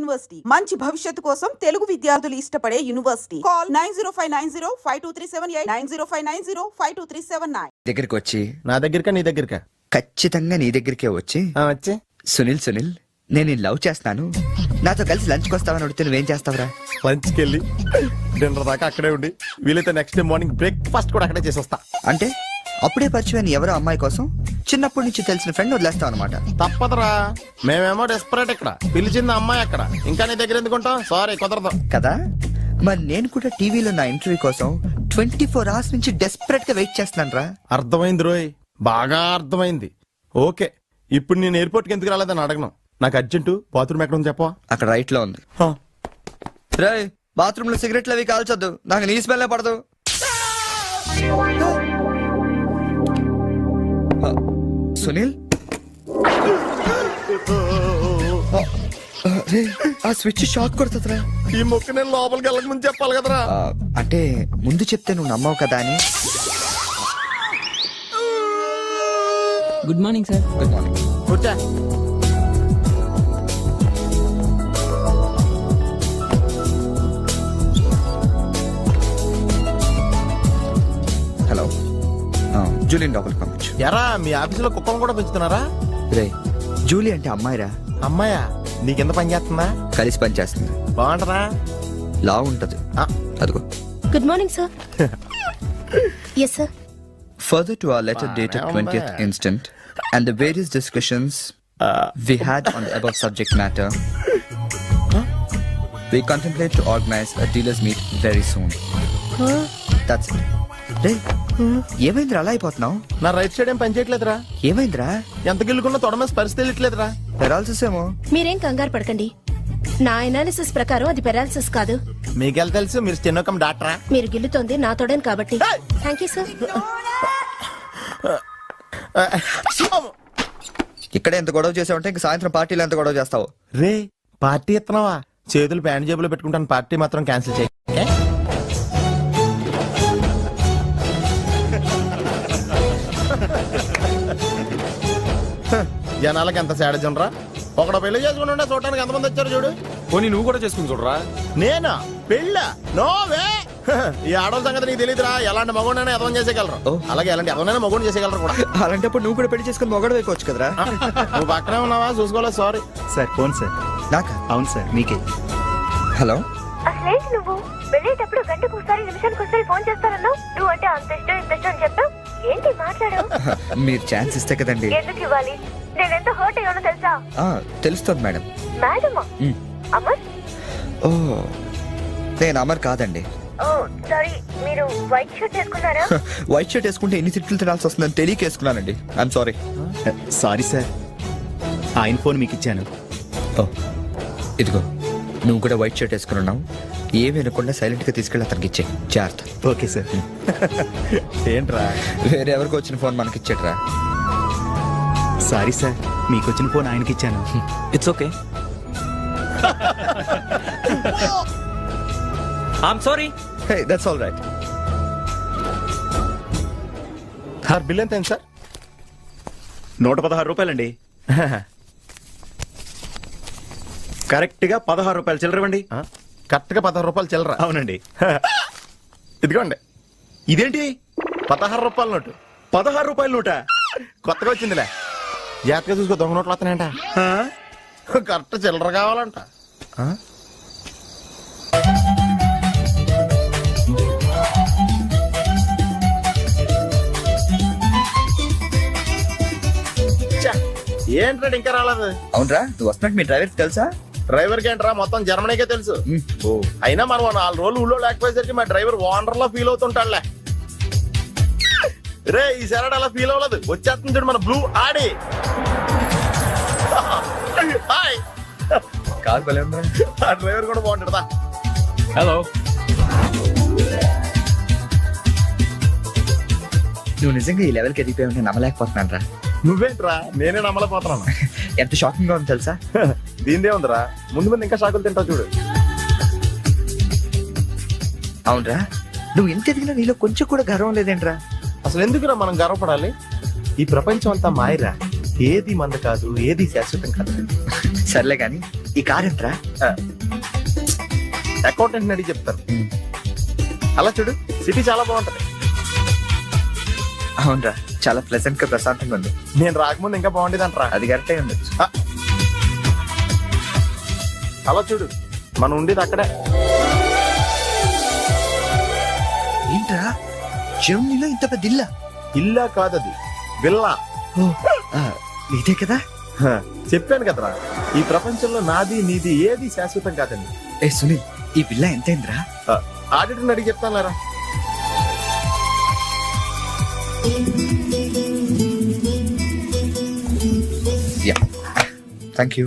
University మంచి భవిష్యత్తు కోసం తెలుగు విద్యార్థులు ఇష్టపడే యూనివర్సిటీ. కాల్ 9059052378 9059052379. దగ్గరికి వచ్చి నా దగ్గరకా నీ దగ్గరకా? ఖచ్చితంగా నీ దగ్గరికే వచ్చి వచ్చి సునీల్ నేను లవ్ చేస్తున్నాను, నాతో కలిసి లంచ్కి వస్తావని అడిగితే నువ్వేం చేస్తావురా? లంచ్కి వెళ్ళి డిన్నర్ దాకా అక్కడే ఉండి వీలైతే నెక్స్ట్ డే మార్నింగ్ బ్రేక్ఫాస్ట్ కూడా అక్కడే చేసి వస్తా. అంటే అప్పుడే పరిచయం ఎవరో అమ్మాయి కోసం చిన్నప్పటి నుంచి తెలిసిన ఫ్రెండ్ వదిలేస్తావు అనమాట. తప్పదురా, మేమేమో డెస్పరేట్ ఇక్కడ, పిలిచింది అమ్మాయి అక్కడ, ఇంకా నీ దగ్గర ఎందుకుంటాం? సారీ కుదరదు కదా. మరి నేను కూడా టీవీలో నా ఇంటర్వ్యూ కోసం 24 hours నుంచి డెస్పరేట్ గా వెయిట్ చేస్తున్నాను రా. అర్థమైంది రోయ్, బాగా అర్థమైంది. ఓకే, ఇప్పుడు నేను ఎయిర్పోర్ట్కి ఎందుకు రాలేదని అడగను. నాకు అర్జెంటు బాత్రూమ్ ఎక్కడ ఉంది చెప్పవా? అక్కడ రైట్ లో ఉంది. రే బాత్రూమ్ లో సిగరెట్లు అవి కాల్చొద్దు, నాకు నీ స్మెల్ పడదు. సునీల్ ఆ స్విచ్ షాక్ కొడుతుందిరా. ఈ మొక్క నేను లోపలికి వెళ్ళక ముందు చెప్పాలి కదరా. అంటే ముందు చెప్తే నువ్వు నమ్మవు కదా అని. Good morning sir. Good morning. కూర్చో. హలో, జూలియన్ లోపలికి పంపించు. ఎరా మీ ఆఫీసులో కుక్కను కూడా పెంచుతున్నారా? రే జూలీ అంటే అమ్మాయిరా. అమ్మాయా? నీకెంత పని చేస్తుందా? కలిసి పని చేస్తుంది. బాగుంటరా? లా ఉంటది. అదిగో. Good morning sir. Yes sir. Further to our letter dated 20th instant and the various discussions we had on the above subject matter, we contemplate to organize a dealers meet very soon. That's it. రే ఏమైందిరా అలా అయిపోతున్నావు? నా right side ఏం పని చేయట్లేదురా. ఏమైందిరా? ఎంత గిల్లుకున్నా తొడమే స్పర్శ తెలియట్లేదురా. Paralysis ఏమో. మీరేం కంగారు పడకండి, నా ఎనాలిసిస్ ప్రకారం అది పెరాలసిస్ కాదు. మీకెళ్ళ తెలుసు, మీరు చిన్నకం డాక్టరా? మీరు గిల్లుతోంది నా తోడని కాబట్టి. Thank you sir. ఇక్కడ ఎంత గొడవ చేసావంటే ఇంక సాయంత్రం పార్టీలో ఎంత గొడవ చేస్తావు? రే పార్టీ ఇస్తున్నావా? చేతులు ప్యాంట్ జేబులో పెట్టుకుంటాను, పార్టీ మాత్రం క్యాన్సిల్ చేయ. జనాలకి ఎంత సేడజం రా. ఒకడు పెళ్లి చేసుకుంటుంటే చూడటానికి ఎంతమంది వచ్చారు చూడు. పోనీ నువ్వు కూడా చేసుకుని చూడరా. నేనా పెళ్ళ? నోవే. ఈ ఆడవాళ్ళ సంగతి నీకు తెలియదురా. ఎలాంటి మగోడైనా ఎదవం చేసేయగలరు, అలాగే ఎలాంటి ఎదవనైనా మగోడు చేసేయగలరు కూడా. అలాంటప్పుడు నువ్వు కూడా పెళ్లి చేసుకుని మొగడు వేయకోవచ్చు కదరా. నువ్వు పక్కనే ఉన్నావా? చూసుకోలేదు. Sorry sir. Phone sir. నాకా? అవును సార్, మీకే. హలో. అసలేంటి నువ్వు వెళ్ళేటప్పుడు గంటకు ఒకసారి నిమిషానికి ఒకసారి ఫోన్ చేస్తానన్నావు. నువ్వు అంటే అంత ఇష్టం ఇంత ఇష్టం అని చెప్పావు. ఏంటి మాట్లాడావు? మీరు ఛాన్స్ ఇస్తే కదండి. ఎందుకు ఇవ్వాలి? నేను ఎంత హర్ట్ అయ్యానో తెలుసా? తెలుస్తుంది మేడం. మేడమా? అమర్? ఓ నేను అమర్ కాదండి. ఓ సారీ, మీరు వైట్ షర్ట్ వేసుకున్నారా? వైట్ షర్ట్ వేసుకుంటే ఎన్ని తిట్లు తినాల్సి వస్తుందని తెలియక వేసుకున్నానండి. I'm sorry. సారీ సార్, ఆయన ఫోన్ మీకు ఇచ్చాను. ఓ ఇదిగో, నువ్వు కూడా వైట్ షర్ట్ వేసుకున్నావు. ఏమి వినకుండా సైలెంట్ గా తీసుకెళ్ళి అతనికి ఇచ్చే జాగ్రత్త. Okay sir. ఏంట్రా వేరే ఎవరికి వచ్చిన ఫోన్ మనకి ఇచ్చేట్రా? సారీ సార్, మీకు వచ్చిన ఫోన్ ఆయనకి ఇచ్చాను. It's okay. I'm sorry. Hey that's all right. Sir bill ఎంత సార్? 116 రూపాయలండి. కరెక్ట్ గా 16 రూపాయలు చిల్లరవండి. కరెక్ట్ గా 16 రూపాయలు చిల్లర? అవునండి. ఇదిగోండి. ఇదేంటి? 16 రూపాయల నోటు. 16 రూపాయల నోట? కొత్తగా వచ్చిందిలే. జాగ్రత్తగా చూసుకో, దొంగ నోట్లు వస్తున్నాయంట. కరెక్ట్ చిల్లర కావాలంట. ఏంట్రా ఇంకా రాలేదు? అవునరా, నువ్వు వస్తున్నట్టు మీ డ్రైవర్కి తెలుసా? డ్రైవర్ కి ఏంట్రా, మొత్తం జర్మనీకే తెలుసు. అయినా మనం 4 రోజులు ఊళ్ళో లేకపోయేసరికి మా డ్రైవర్ ఓనర్ లో ఫీల్ అవుతుంటాడులే. రే ఈ సరడ్ అలా ఫీల్ అవ్వలేదు, వచ్చేస్తుంది చూడు మన బ్లూ ఆడి. హాయ్. కాదు భలే ఉందా? ఆ డ్రైవర్ కూడా బాగుంటాడుదా. హలో. నువ్వు నిజంగా ఈ లెవెల్కి ఎదిగిపోయావు, నేను నమ్మలేకపోతున్నాను రా. నువ్వేంట్రా, నేనే నమ్మలేకపోతున్నాను. ఎంత షాకింగ్ గా ఉంది తెలుసా? దీనిదే ఉందిరా, ముందు ముందు ఇంకా షాకులు తింటావు చూడు. అవునరా, నువ్వు ఎంత ఎదిగినా నీలో కొంచెం కూడా గర్వం లేదేంట్రా? అసలు ఎందుకురా మనం గర్వపడాలి? ఈ ప్రపంచం అంతా మాయరా, ఏది మంద కాదు, ఏది శాశ్వతం కాదు. సర్లే గాని ఈ కార్ ఎంతరా? అకౌంటెంట్ అడిగి చెప్తారు. అలా చూడు, సిటీ చాలా బాగుంటది. అవునరా, చాలా ప్లెజెంట్ గా ప్రశాంతంగా ఉంది. నేను రాకముందు ఇంకా బాగుండేది అంటారా? అది కరెక్టే ఉండొచ్చు. అలా చూడు, మనం ఉండేది అక్కడే. ఏంట్రా జర్మనీలో ఇంత పెద్ద ఇల్లా? ఇల్లా కాదది, విల్లా. ఇదే కదా? చెప్పాను కదరా, ఈ ప్రపంచంలో నాది నీది ఏది శాశ్వతం కాదండి. ఏ సునీల్, ఈ విల్లా ఎంతైందిరా? ఆడిటర్ అడిగి చెప్తాను లేరా. Yeah, thank you.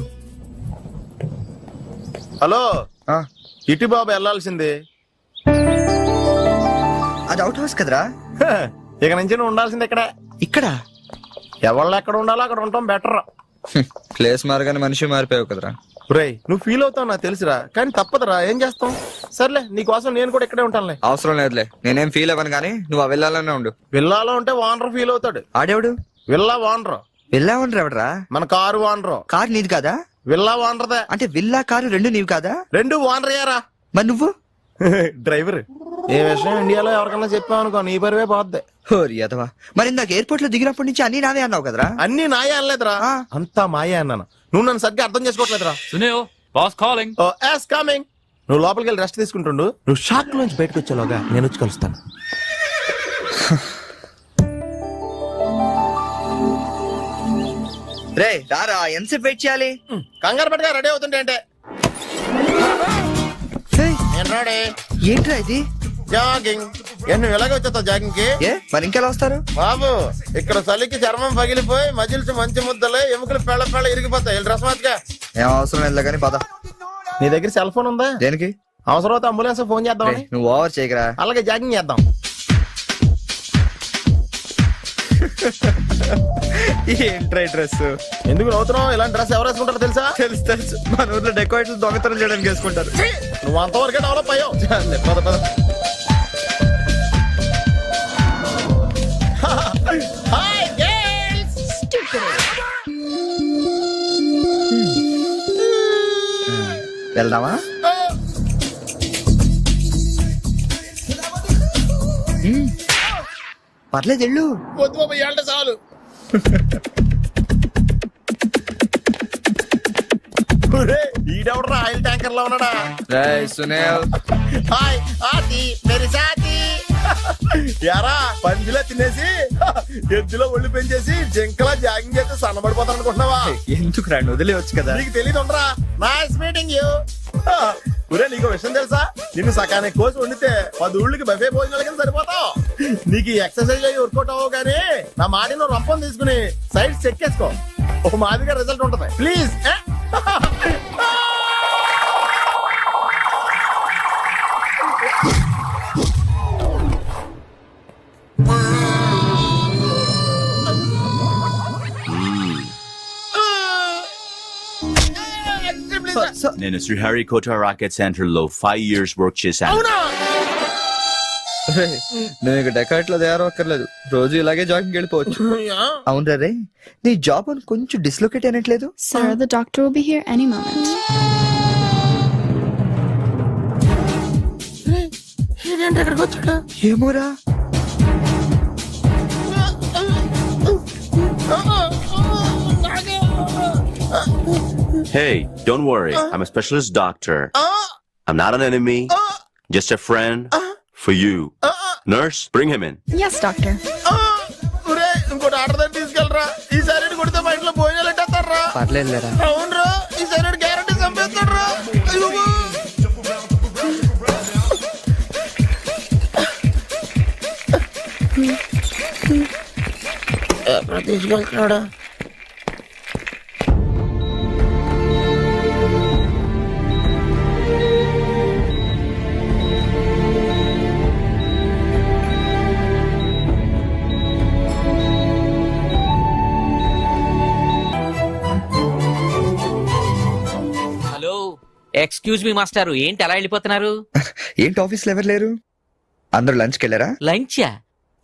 హలో, ఇటు బాబు వెళ్ళాల్సిందే. అది అవుట్ హౌస్ కదరా? ఇక నుంచి నువ్వు ఉండాల్సింది ఇక్కడే. ఇక్కడ ఎవళ్ళు ఎక్కడ ఉండాలో అక్కడ ఉంటాం బెటర్. ప్లేస్ మారగానే మనిషి మారిపోయావు కదరా. రేయ్, నువ్వు ఫీల్ అవుతావు నాకు తెలుసురా, కానీ తప్పదురా, ఏం చేస్తాం. సర్లే, నీకోసం నేను కూడా ఇక్కడే ఉంటానులే. అవసరం లేదులే, నేనేం ఫీల్ అవ్వను కానీ నువ్వు ఆ విల్లాలోనే ఉండు. విల్లాలో ఉంటే వానర్ ఫీల్ అవుతాడు. ఆడేవాడు? Villa owner. విల్లా ఉండరు ఎవడరా? మన కారు వానరు. కారు నీది కాదా? విల్లా వానరదే. అంటే విల్లా కారు రెండు నీవి కాదా? రెండు వానరయ్యారా. మరి నువ్వు? డ్రైవర్. ఏ విషయం ఇండియాలో ఎవరికన్నా చెప్పావనుకో నీ పరివే పోద్ది. హోరి అదవా, మరి ఇందాక ఎయిర్పోర్ట్ లో దిగినప్పటి నుంచి అన్ని నావే అన్నావు కదరా? అన్ని నాయే అనలేదురా, అంతా మాయే అన్నాను. నువ్వు నన్ను సరిగ్గా అర్థం చేసుకోవట్లేదురా. Sunil, boss calling. Oh yes coming. నువ్వు లోపలికి వెళ్ళి రెస్ట్ తీసుకుంటుండు. నువ్వు షాక్ నుంచి బయటకు వచ్చేలోగా నేను వచ్చి కలుస్తాను. రే రారా, ఎంతసేపు వెయిట్ చేయాలి? కంగారు పట్టుగా రెడీ అవుతుంటే అంటే నేను రెడీ. ఏంట్రా ఇది? జాగింగ్. నువ్వు ఎలాగ వచ్చేస్తావు జాగింగ్ కి? ఏ మరి ఇంకెలా వస్తారు? బాబు, ఇక్కడ చలికి చర్మం పగిలిపోయి మజిల్స్ మంచి ముద్దలే, ఎముకలు పెళ్ళ ఇరిగిపోతాయి. డ్రెస్ మార్చుగా. ఏం అవసరం లేదు కానీ పద. నీ దగ్గర సెల్ ఫోన్ ఉందా? దేనికి? అవసరం అయితే అంబులెన్స్ ఫోన్ చేద్దామని. నువ్వు ఓవర్ చేయకరా. అలాగే జాగింగ్ చేద్దాం. ఏంట్రా డ్రెస్? ఎందుకు నవ్వుతున్నావు? ఇలాంటి డ్రెస్ ఎవరు వేసుకుంటారో తెలుసా? తెలుసు తెలుసు, మన ఊర్లో డెకోరేట్లు దొంగతనం చేయడానికి వేసుకుంటారు. నువ్వు అంతవరకే డెవలప్ అయ్యావు. పద పద. Hi girls. వెళ్దామా? పర్లేదు వెళ్ళు. వద్దు బాబు, ఇవాళ చాలు. ఈడెవడరా ఆయిల్ ట్యాంకర్ లో ఉన్నాడా? సునీల్, హాయ్ ఆతి మేరీ సాతి. యారా, పందిలా తినేసి ఎద్దులో ఒళ్ళు పెంచేసి జింకలా జాగింగ్ చేస్తే సన్నబడిపోతాను అనుకుంటున్నావా? ఎందుకు రండి, వదిలేవచ్చు కదా. నీకు తెలియదు ఉండరా. Nice meeting you. ఒరే, నీకు విషయం తెలుసా? నిన్ను సకానికి కోసి వండితే 10 ఊళ్ళకి బఫే భోజనాల కింద సరిపోతావు. నీకు ఎక్సర్సైజ్ అయ్యి వర్కౌట్ అవ్వవు కానీ నా మాట నువ్వు రంపం తీసుకుని సైడ్ చెక్ చేసుకో. ఒక మాదిరిగా రిజల్ట్ ఉంటుంది. ప్లీజ్. నేను శ్రీహరికోట రాకెట్ సెంటర్ లో 5 years వర్క్ చేశాను. నువ్వు ఇక డెకాట్ లో తయారక్కర్లేదు, రోజు ఇలాగే జాగింగ్ వెళ్ళిపోవచ్చు. అవును రే, నీ జాబ్ అని కొంచెం dislocate అయినట్లేదు? Sir, the doctor will be here any moment. ఏమోరా. Hey, don't worry. I'm a specialist doctor. I'm not an enemy. Just a friend for you. Nurse, bring him in. Yes, doctor. ఇంకోటి order దగ్గర తీసుకెళ్ళరా. ఈసారి కొడితే మా ఇంట్లో భోజనాలు ఎట్టేస్తారా? పర్లేదురా. అవునరా, ఈసారి గ్యారంటీ చంపేస్తాడరా. తీసుకెళ్తున్నాడా? హలో, ఎక్స్క్యూజ్ మీ మాస్టారు, ఏంటి అలా వెళ్ళిపోతున్నారు? ఏంటి ఆఫీస్ లో ఎవరు లేరు? అందరూ లంచ్కి వెళ్ళారా? లంచా?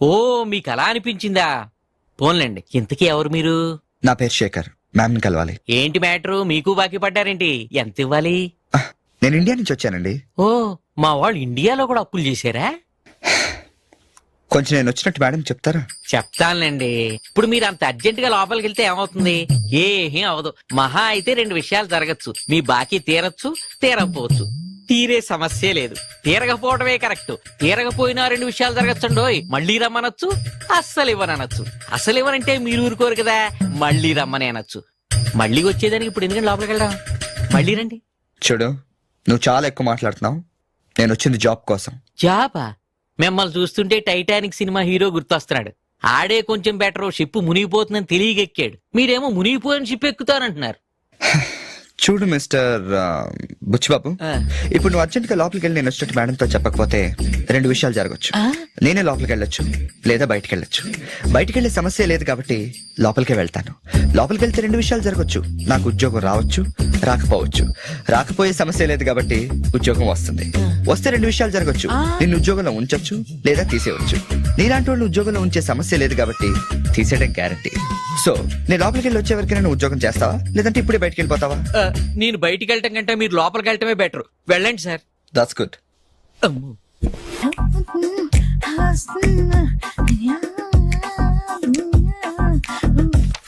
ఓ, మీకు అలా అనిపించిందా? పోన్లేండి, ఇంతకీ ఎవరు మీరు? నా పేరు శేఖర్, మ్యామ్ కలవాలి. ఏంటి మ్యాటరు, మీకు బాకీ పడ్డారేంటి? ఎంత ఇవ్వాలి? నేను ఇండియా నుంచి వచ్చానండి. ఓ, మా వాళ్ళు ఇండియాలో కూడా అప్పులు చేశారా? కొంచెం నేను వచ్చినట్టు మేడం చెప్తారా? చెప్తానులేండి. ఇప్పుడు మీరు అంత అర్జెంట్ గా లోపలికి వెళ్తే ఏమవుతుంది? ఏం అవదు. మహా అయితే 2 విషయాలు జరగచ్చు. మీ బాకీ తీరచ్చు, తీరకపోవచ్చు. తీరే సమస్య లేదు. తీరకపోవడమే కరెక్ట్. తీరకపోయినా 2 విషయాలు జరగచ్చండోయ్. మళ్ళీ రమ్మనొచ్చు, అస్సలు ఇవ్వనొచ్చు. అసలు ఇవ్వనంటే మీరు ఊరుకోరు కదా, మళ్ళీ రమ్మని అనొచ్చు. మళ్ళీ వచ్చేదానికి ఇప్పుడు ఎందుకంటే లోపలికి వెళ్దాం. మళ్ళీ రండి. చూడు, నువ్వు చాలా ఎక్కువ మాట్లాడుతున్నావు. నేను వచ్చింది జాబ్ కోసం. జాబా? మిమ్మల్ని చూస్తుంటే టైటానిక్ సినిమా హీరో గుర్తొస్తున్నాడు. ఆడే కొంచెం బెటర్, షిప్ మునిగిపోతుందని తెలియగెక్కాడు. మీరేమో మునిగిపోయిన షిప్ ఎక్కుతానంటున్నారు. చూడు మిస్టర్ బుచ్చిబాబు, ఇప్పుడు నువ్వు అర్జెంట్ గా లోపలికి వెళ్ళి నేను వచ్చినట్టు మేడంతో చెప్పకపోతే 2 విషయాలు జరగచ్చు. నేనే లోపలికి వెళ్ళొచ్చు, లేదా బయటికి వెళ్ళొచ్చు. బయటికి వెళ్ళే సమస్య లేదు కాబట్టి లోపలికే వెళ్తాను. లోపలికి వెళ్తే 2 విషయాలు జరగచ్చు. నాకు ఉద్యోగం రావచ్చు, రాకపోవచ్చు. రాకపోయే సమస్య లేదు కాబట్టి ఉద్యోగం వస్తుంది. వస్తే 2 విషయాలు జరగచ్చు. నిన్ను ఉద్యోగంలో ఉంచొచ్చు, లేదా తీసేయవచ్చు. నీలాంటి వాళ్ళు ఉద్యోగంలో ఉంచే సమస్య లేదు కాబట్టి తీసేయడం గ్యారంటీ. సో నేను లోపలికి వెళ్ళి వచ్చే వరకు నేను ఉద్యోగం చేస్తావా, లేదంటే ఇప్పుడే బయటికి వెళ్ళిపోతావా? నేను బయటికి వెళ్ళటం కంటే మీరు లోపలికి వెళ్ళటమే బెటర్. వెళ్ళండి sir. That's good.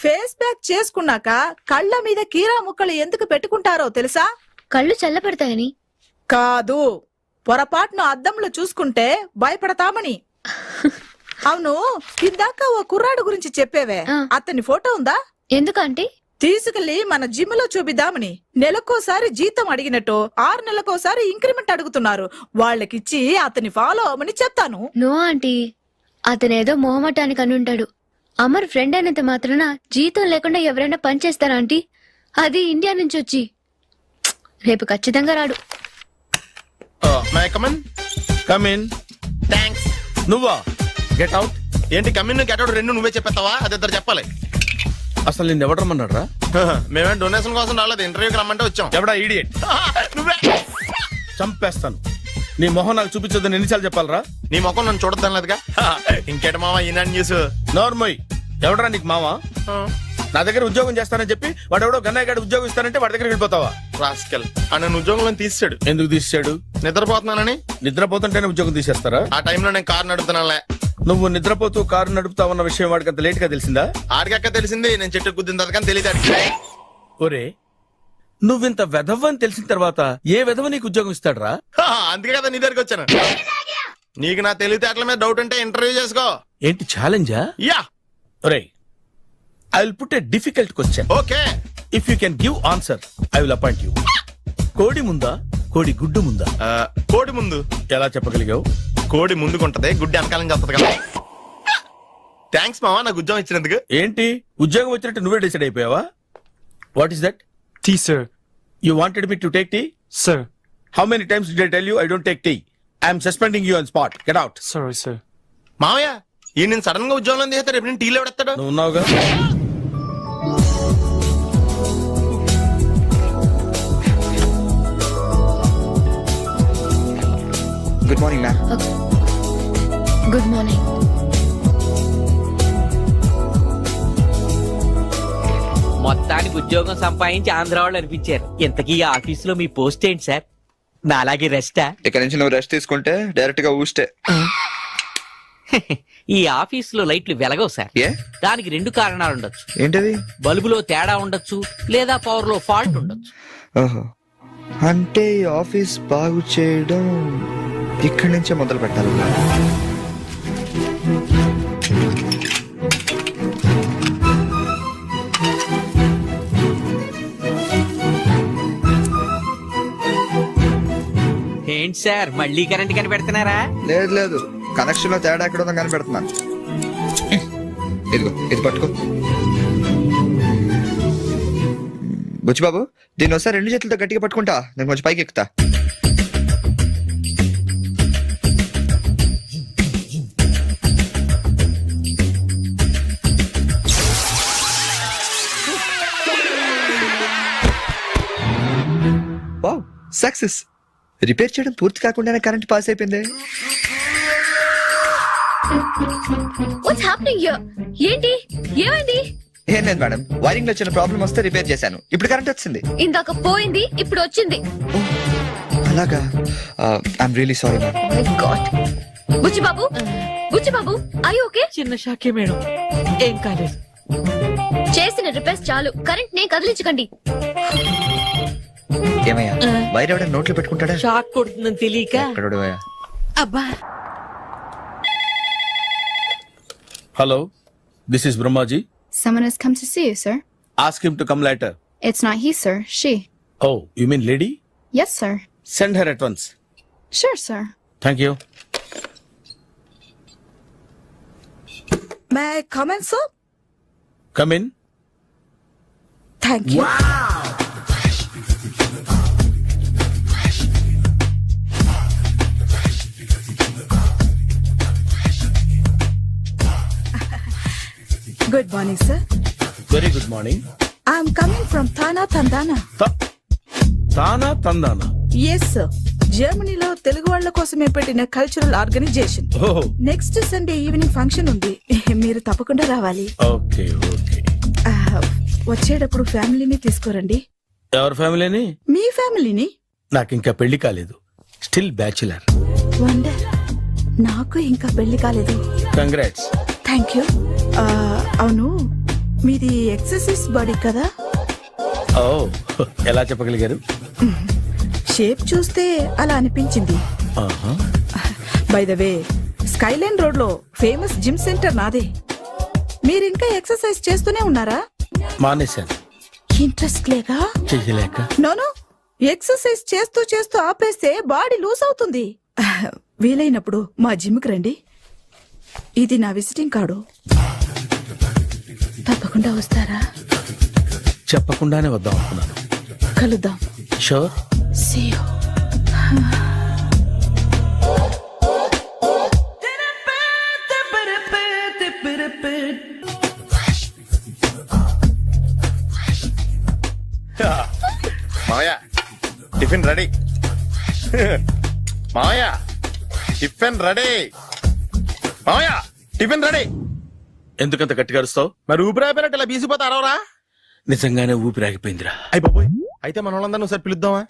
Face pack చేసుకున్నాక కళ్ళ మీద కీరా ముక్కలు ఎందుకు పెట్టుకుంటారో తెలుసా? కళ్ళు చల్లబడతాయని. కాదు, పొరపాటును అద్దంలో చూసుకుంటే భయపడతామని. అవును, ఇందాక ఓ కుర్రాడు గురించి చెప్పేవే, అతని ఫోటో ఉందా? ఎందుకంటే తీసుకెళ్లి మన జిమ్ లో చూపిద్దామని. నెలకోసారి జీతం అడిగినట్టు 6 నెలకోసారి ఇంక్రిమెంట్ అడుగుతున్నారు. వాళ్ళకిచ్చి అతని ఫాలో అవ్వమని చెప్తాను. నో ఆంటీ, అతనేదో మొహమాటానికి అనుంటాడు. అమర్ ఫ్రెండ్ అయినంత మాత్రాన జీతం లేకుండా ఎవరైనా పనిచేస్తారా ఆంటీ? అది ఇండియా నుంచి వచ్చి. రేపు ఖచ్చితంగా రాడు. థ్యాంక్స్. నువ్వా? Get out. ఏంటి కమిన్ గెట్ అవుట్ 2 నువ్వే చెప్పేస్తావా? అది ఇద్దరు చెప్పాలి. అసలు నేను ఎవరు రమ్మన్నాడు రా? మేమే డొనేషన్ కోసం రాలేదు, ఇంటర్వ్యూకి రమ్మంటే వచ్చాం. ఎవడా ఈడియట్? నువ్వే. చంపేస్తాను. నీ మొహం నాకు చూపించొద్దని ఎన్నిసార్లు చెప్పాలరా? నీ ముఖం నన్ను చూడద్దాం లేదుగా. ఇంకేట మామ ఈనాడు న్యూస్. నోర్మోయ్, ఎవడరా నీకు మావా? నా దగ్గర ఉద్యోగం చేస్తానని చెప్పి వాడెవడో గన్నయ్య గారి ఉద్యోగం ఇస్తానంటే వాడి దగ్గర వెళ్ళిపోతావా? రాస్కెల్. నన్ను ఉద్యోగంలో తీసాడు. ఎందుకు తీసాడు? నిద్రపోతున్నానని. నిద్రపోతుంటేనే ఉద్యోగం తీసేస్తారా? ఆ టైంలో నేను కారు నడుపుతున్నానులే. నువ్వు నిద్రపోతూ కారు నడుపుతావన్న విషయం వాడికి అంత లేట్ గా తెలిసిందా? ఆడికక్క తెలిసింది, నేను చెట్టు గుద్దిన తర్వాత కానీ తెలియదు. ఒరే, నువ్వింత వెధవని తెలిసిన తర్వాత ఏ వెధవ నీకు ఉద్యోగం ఇస్తాడరా? అందుకే కదా నీ దగ్గరికి వచ్చాను. నీకు నా తెలివితేటల మీద డౌట్ ఉంటే ఇంటర్వ్యూ చేసుకో. ఏంటి ఛాలెంజా? యా. ఒరే, I will put a difficult question. Okay. If you can give answer I will appoint you. కోడి ముందా, కోడి గుడ్డు ముందా? కోడి ముందు. ఎలా చెప్పగలిగావు? కోడి ముందుకుంటది, గుడ్డి వెనకాలం చేస్తుంది కదా. థ్యాంక్స్ మావా నాకు ఉద్యోగం ఇచ్చినందుకు. ఏంటి ఉద్యోగం వచ్చినట్టు నువ్వే డిసైడ్ అయిపోయావా? What is that? Tea sir. You wanted me to take tea? Sir. How many times did I tell you I don't take tea? I am suspending you on spot. Get out. Sorry, sir. మావయ్య ఈ నేను sudden గా ఉద్యోగంలో తీస్తాడు, రేపు నేను టీలో పెడతాడు. నువ్వు ఉన్నావుగా. Good morning ma'am. Good morning. మొత్తానికి ఉద్యోగం సంపాదించి ఆంధ్ర వాళ్ళు అనిపించారు. ఇంతకీ ఈ ఆఫీసులో మీ పోస్ట్ ఏంటి సార్? నా అలాగే రెస్టా? ఇక్కడ నుంచి నువ్వు రెస్ట్ తీసుకుంటే డైరెక్ట్ గా ఊస్తే. ఈ ఆఫీసులో లైట్లు వెలగవు సార్. ఏ? దానికి 2 కారణాలు ఉండొచ్చు. ఏంటది? బల్బులో తేడా ఉండొచ్చు, లేదా పవర్ లో ఫాల్ట్ ఉండొచ్చు. ఓహో, అంటే ఈ ఆఫీస్ బాగు చేయడం ఇక్కడి నుంచే మొదలు పెట్టాలి. ఏంటి సార్ మళ్ళీ కరెంట్ కనిపెడుతున్నారా? లేదు లేదు, కనెక్షన్ లో తేడా ఎక్కడ ఉందో కనిపెడుతున్నాను. ఇదిగో ఇది పట్టుకో. బుచ్చిబాబు, దీన్ని ఒకసారి 2 చేతులతో గట్టిగా పట్టుకుంటా, నేను కొంచెం పైకి ఎక్కుతా. Wow, success. రిపేర్ చేయడం పూర్తి కాకుండానే కరెంట్ పాస్ అయిపోయింది. What's happening here? ఏంటి, ఏమైంది? ఏం లేదు మేడం, వైరింగ్ లో చిన్న ప్రాబ్లం వస్తే రిపేర్ చేశాను. ఇప్పుడు కరెంట్ వచ్చింది. ఇందాక పోయింది, ఇప్పుడు వచ్చింది. అలాగా? I'm really sorry madam. My God. Buchibabu, Buchibabu, I okay? చిన్న షాకే మేడం, ఏం కాలేదు. చేసిన రిపేర్స్ చాలు, కరెంట్ నే కదిలించకండి. ఏమయ్యా, వైర్ ఎవడైనా నోట్లో పెట్టుకుంటాడా? షాక్ కొడుతుందని తెలియక. ఎక్కడోడవయ్యా? అబ్బా. Hello, this is Brahmaji. Someone has come to see you, sir. Ask him to come later. It's not he, sir. She. Oh, you mean lady? Yes, sir. Send her at once. Sure, sir. Thank you. May come in sir? Come in. Thank you. Good morning sir. Very good morning. I'm coming from థానా తందానా. తానా తందానా? Yes sir, జర్మనీలో తెలుగు వాళ్ళ కోసమే పెట్టిన cultural organisation. ఓహో, next Sunday evening function ఉంది, మీరు తప్పకుండా రావాలి. Okay okay. వచ్చేటప్పుడు ఫ్యామిలీని తీసుకురండి. ఎవరి ఫ్యామిలీని? మీ ఫ్యామిలీని. నాకు ఇంకా పెళ్లి కాలేదు, స్టిల్ బ్యాచులర్. వండర్, నాకు ఇంకా పెళ్లి కాలేదు. కంగ్రాట్స్. Thank you. అవును, మీది ఎక్సర్సైజ్ బాడీ కదా? ఓ, ఎలా చెప్పగలిగారు? షేప్ చూస్తే అలా అనిపించింది. ఆహా. By the way, Skyline road లో ఫేమస్ జిమ్ సెంటర్ నాదే. మీరు ఇంకా ఎక్సర్సైజ్ చేస్తూనే ఉన్నారా? మానేశాను, ఇంట్రెస్ట్ లేగా? చెయ్యలేక. నోను, ఎక్సర్సైజ్ చేస్తూ చేస్తూ ఆపేస్తే బాడీ లూజ్ అవుతుంది. వీలైనప్పుడు మా జిమ్కి రండి. ఇది నా విజిటింగ్ కార్డు. తప్పకుండా వస్తారా? చెప్పకుండానే వద్దాం అనుకున్నాను. కలుద్దాం. షూర్. See you. మావయ్య, టిఫిన్ రెడీ. మావయ్య, టిఫిన్ రెడీ. మావయ్య, టిఫిన్ రెడీ. ఎందుకంత గట్టిగా అరుస్తావు? మరి ఊపిరి అయిపోయినట్టు ఇలా బీసిపోతే అరవరా? నిజంగానే ఊపిరాగిపోయిందిరా. అయ్యి బాబోయ్, అయితే మన వాళ్ళందరినీ ఒకసారి పిలుద్దామా?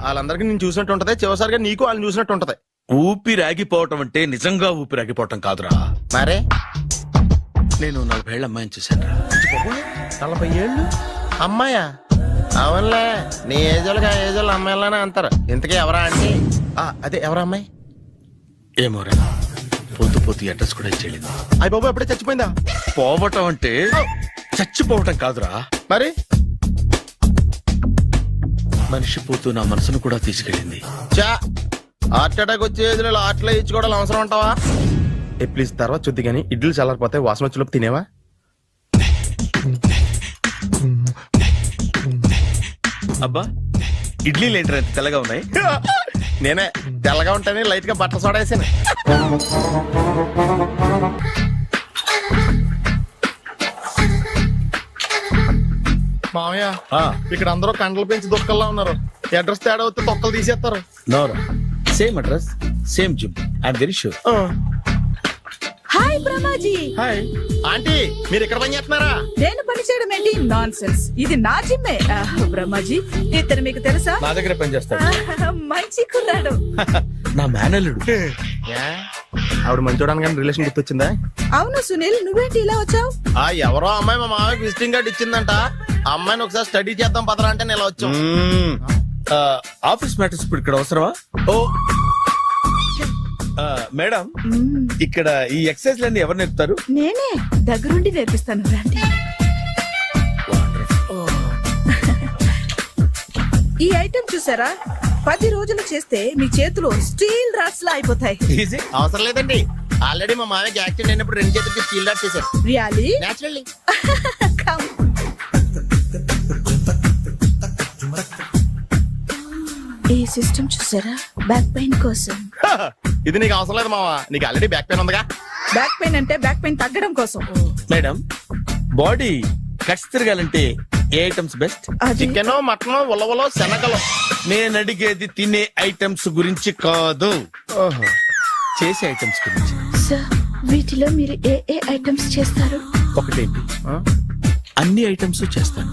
వాళ్ళందరికీ నేను చూసినట్టు ఉంటది, చివరిసారిగా నీకు వాళ్ళని చూసినట్టు ఉంటది. ఊపిరాగిపోవటం అంటే నిజంగా ఊపిరాగిపోవటం కాదురా. మరే నేను 40 ఏళ్ల అమ్మాయిని చూశాను రా. 40 ఏళ్ళు అమ్మాయా? అవునులే, నీ ఏజోళ్ళకి ఆ ఏజోళ్ళు అమ్మాయిలానే అంటారు. ఇంతకీ ఎవరా అంటే? అదే ఎవరా అమ్మాయి? ఏమోరా, పొద్దు పొద్దు అడ్రస్ కూడా ఇచ్చేళ్ళింది. అయ్యి బాబు, ఎప్పుడే చచ్చిపోయిందా? పోవటం అంటే చచ్చిపోవటం కాదురా, మరి మనిషి పోతూ నా మనసును కూడా తీసుకెళ్ళింది. చా, హార్ట్ అటాక్ వచ్చే ఏజ్లో హార్ట్లో ఇచ్చుకోవడం అవసరం అంటావా? ప్లీజ్ తర్వాత చూద్ది కానీ ఇడ్లీ చల్లారిపోతే వాసన వచ్చేలోపు తినేవా? అబ్బా, ఇడ్లీలు ఏంటరా ఇంత తెల్లగా ఉన్నాయి? నేనే తెల్లగా ఉంటానే లైట్ గా బట్టలు సోడా వేసాను. మామయ్య, ఇక్కడ అందరూ కండలు పెంచి దుక్కల్లా ఉన్నారు. అడ్రస్ తేడా వస్తే తొక్కలు తీసేస్తారు. నోరా, same address, same gym. I'm very sure. Hi Brahmaji. Hi aunty, మీరు ఇక్కడ పని చేస్తున్నారా? నేను పని చేయడం ఏంటి? నాన్ సెన్స్, ఇది నా జిమ్మే. బ్రహ్మాజీ, ఇతను మీకు తెలుసా? నా దగ్గర పని చేస్తాడు. మంచి కుర్రాడు. నా మేనల్లుడు. ఆవిడ మంచి చూడడానికి రిలేషన్ గుర్తొచ్చిందా? అవును సునీల్, నువ్వేంటి ఇలా వచ్చావు? ఎవరో అమ్మాయి మా మామయ్యకి విజిటింగ్ కార్డు ఇచ్చిందంట. ఆ అమ్మాయిని ఒకసారి స్టడీ చేద్దాం పదరా అంటే నేను ఇలా వచ్చాం. ఆఫీస్ మ్యాటర్స్ ఇప్పుడు ఇక్కడ అవసరమా? ఓ మేడం, ఇక్కడ ఈ ఎక్సర్సైజ్ లన్నీ ఎవరు నేర్పుతారు? నేనే దగ్గరుండి నేర్పిస్తాను, రండి. ఈ ఐటెం చూసారా? 10 రోజులు చేస్తే మీ చేతులు స్టీల్ రాట్స్ లా అయిపోతాయి. అవసరం లేదండి, ఆల్రెడీ మా మామయ్యకి యాక్సిడెంట్ అయినప్పుడు 2 చేతులకి స్టీల్ డాట్ చేశారు. రియల్లీ? నేచురల్లీ. ఈ సిస్టమ్ చూసారా? బ్యాక్ పెయిన్ కోసం. ఇది నీకు అవసరం లేదు మావా, నీకు ఆల్రెడీ బ్యాక్ పెయిన్ ఉందిగా. బ్యాక్ పెయిన్ అంటే బ్యాక్ పెయిన్ తగ్గడం కోసం. మేడం, బాడీ కట్స్ తిరగాలంటే ఏ ఐటమ్స్ బెస్ట్? చికెన్, మటన్, ఉలవలో, శనగలు. నేను అడిగేది తినే ఐటమ్స్ గురించి కాదు, చేసే ఐటమ్స్ గురించి. సార్, వీటిలో మీరు ఏ ఏ ఐటమ్స్ చేస్తారు? ఒకటేంటి? అన్ని ఐటమ్స్ చేస్తాను.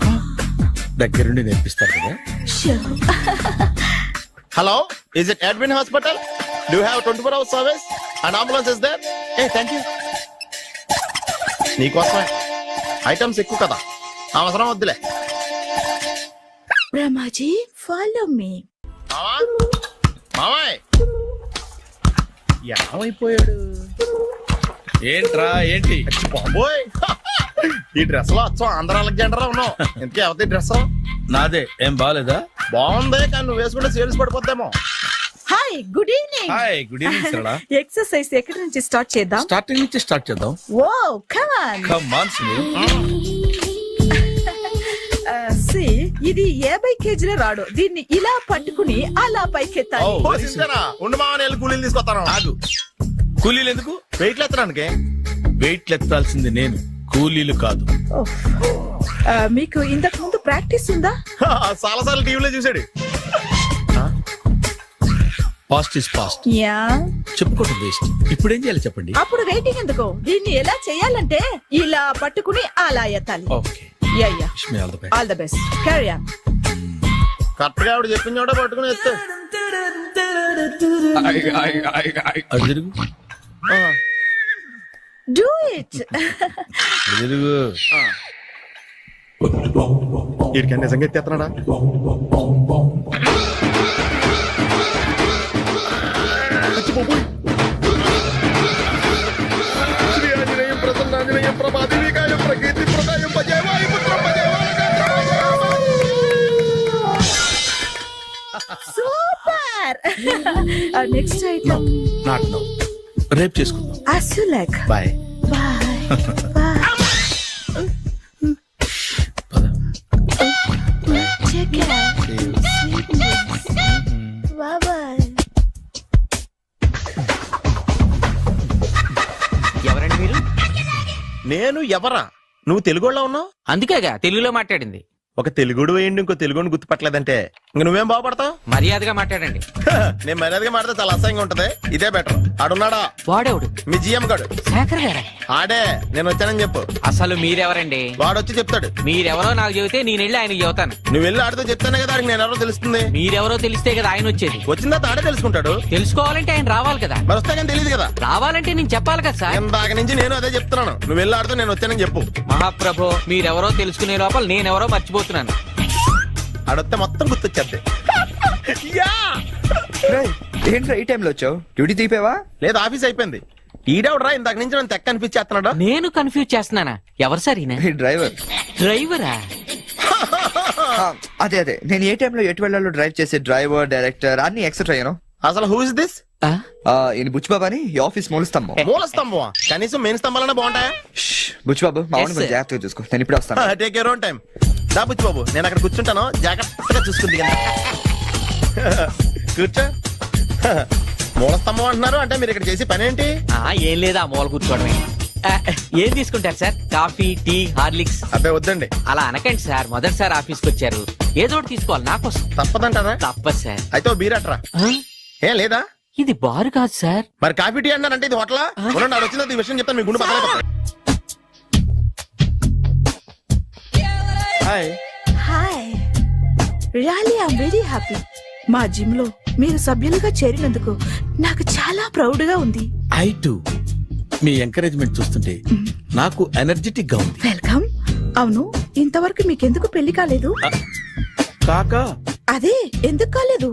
దగ్గరుండి నేర్పిస్తారు కదా. Hello, is it admin hospital? Do have 24 hours service and ambulance is there? ఏ థ్యాంక్ యూ. నీకోసమే ఐటమ్స్ ఎక్కువ కదా, అవసరం వద్దులే. Ramaji follow me. మామాయ్ ఏమైపోయాడు? ఏంట్రా ఏంటి? బాబోయ్, ఈ డ్రెస్ లో వచ్చాం ఆంధ్ర అలెగ్జాండర్ లో ఉన్నావు. ఇంతకీ ఎవరి డ్రెస్? నాదే. ఏం బాగాలేదా? బాగుంది, కానీ నువ్వు వేసుకుంటే సేల్స్ పడిపోద్దేమో. Hi, good evening. Hi, good evening Sarala. Exercise ఎక్కడి నుంచి స్టార్ట్ చేద్దాం? స్టార్టింగ్ నుంచి స్టార్ట్ చేద్దాం. Oh come on. Come on Sunil. ఇది 50 కేజీల రాడు. దీన్ని ఇలా పట్టుకుని అలా పైకెత్తాలి. Oh. ఓ, సింతేనా? ఉండు మామని వెళ్ళి కూలీలు తీసుకొస్తాను. ఆగు. కూలీలు ఎందుకు? వెయిట్లు ఎత్తడానికి. వెయిట్ ఎత్తాల్సింది నేను, కూలీలు కాదు. మీకు ఇంతకు ముందు ప్రాక్టీస్ ఉందా? చాలా సార్లు టీవీలో చూసాడు. Past is past. యా. చెప్పుకోవటం వేస్ట్. ఇప్పుడు ఏం చేయాలి చెప్పండి. అప్పుడు వెయిటింగ్ ఎందుకు? దీన్ని ఎలా చేయాలంటే ఇలా పట్టుకుని అలా ఎత్తాలి. Okay. Yeah yeah. Wish me all the best. All the best. Carry on. Correct గా ఆవిడ చెప్పిన చోట పట్టుకుని ఎత్తు. అటు తిరుగు. Do it. అటు తిరుగు. వీడికి నిజంగా ఎత్తేస్తున్నాడా? శ్రీ ఆంజనేయం ప్రసన్నాంజనేయం ప్రభాదేవికాయం ప్రకీర్తి ప్రదాయం భజేవాయు పుత్రం super. Next item not no. రేపు చేసుకుందాం. as you like. Bye. Bye. Bye. Take care. Bye bye. ఎవరండి మీరు? నేను ఎవరా? నువ్వు తెలుగులో ఉన్నావు. అందుకేగా తెలుగులో మాట్లాడింది. ఒక తెలుగుడు వేయండి, ఇంకో తెలుగుని గుర్తుపట్టలేదంటే ఇంక నువ్వేం బాగుపడతావు? మర్యాదగా మాట్లాడండి. నేను మర్యాదగా మాడితే చాలా అసహ్యంగా ఉంటది. ఇదే బెటర్. ఆడున్నాడా? వాడేవుడు? మీ జిఎం గాడు. శేఖర్ గారా? ఆడే. నేను వచ్చానని చెప్పు. అసలు మీరెవరండి? వాడొచ్చి చెప్తాడు. మీరెవరో నాకు చెబితే నేను వెళ్ళి ఆయనకి చెబుతాను. నువ్వు వెళ్ళి ఆడితో చెప్తానే కదా ఆడికి నేను ఎవరో తెలుస్తుంది. మీరెవరో తెలిస్తే కదా ఆయన వచ్చేది. వచ్చిందా ఆడే తెలుసుకుంటాడు. తెలుసుకోవాలంటే ఆయన రావాలి కదా. మరి వస్తే కానీ తెలియదు కదా. రావాలంటే నేను చెప్పాలి కదా సార్. ఇందాక నుంచి నేను అదే చెప్తున్నాను. నువ్వు వెళ్ళి ఆడితో నేను వచ్చానని చెప్పు. మహాప్రభు, మీరెవరో తెలుసుకునే లోపల నేనెవరో మర్చిపోతున్నాను. ఆడొస్తే మొత్తం గుర్తొచ్చేద్ది. రేయ్, ఏంట్రా ఈ టైంలో వచ్చావు? డ్యూటీ తీపేవా? లేదు, ఆఫీస్ అయిపోయింది. ఈడెవడరా ఇందాక నుంచి నన్ను తెక్క అనిపించేస్తున్నాడు. నేను కన్ఫ్యూజ్ చేస్తున్నానా? ఎవరు సార్ ఈయన? ఈ డ్రైవర్. డ్రైవరా? అదే అదే, నేను ఏ టైంలో ఎటు వెళ్ళాలో డ్రైవ్ చేసే డ్రైవర్, డైరెక్టర్ అన్ని ఎక్సెట్రా యూనో. అసలు హూ ఇస్ దిస్? ఈయన బుచ్చిబాబు అని ఈ ఆఫీస్ మూల స్తంభం. మూల స్తంభం? కనీసం మెయిన్ స్తంభాలనే బాగుంటాయా? బుచ్చిబాబు, మా Yes, వాడిని sir. కొంచెం జాగ్రత్తగా చూసుకో. నేను ఇప్పుడు వస్తాను. Take your own time. దా బుచ్చి బాబు, నేను అక్కడ కూర్చుంటాను, జాగ్రత్తగా చూసుకుంది కదా. కూర్చో. మూల స్తంభం అంటున్నారు అంటే మీరు ఇక్కడ చేసే పని ఏంటి? ఏం లేదా, మూల కూర్చోవడమే. ఏం తీసుకుంటారు సార్? Coffee, tea, Horlicks? అబ్బాయి వద్దండి. అలా అనకండి సార్, మొదటిసారి ఆఫీస్కి వచ్చారు, ఏదో ఒకటి తీసుకోవాలి నా కోసం. తప్పదంటారా? తప్పదు సార్. అయితే ఓ బీర్ అట్రా. ఏం లేదా? ఇది బారు కాదు సార్. మరి కాఫీ టీ అన్నారంటే ఇది హోటలా? ఉండండి, ఆడ వచ్చిందో ఈ విషయం చెప్తాను, మీ గుండె పక్కన. Hi. Hi. Really I'm very happy. మా జిమ్ లో మీరు సభ్యులుగా చేరినందుకు నాకు చాలా ప్రౌడ్ గా ఉంది. I to. మీ ఎంకరేజ్మెంట్ చూస్తుంటే నాకు ఎనర్జెటిక్ గా ఉంది. వెల్కమ్. అవును, ఇంతవరకు మీకెందుకు పెళ్లి కాలేదు? కాకా అదే ఎందుకు కాలేదు?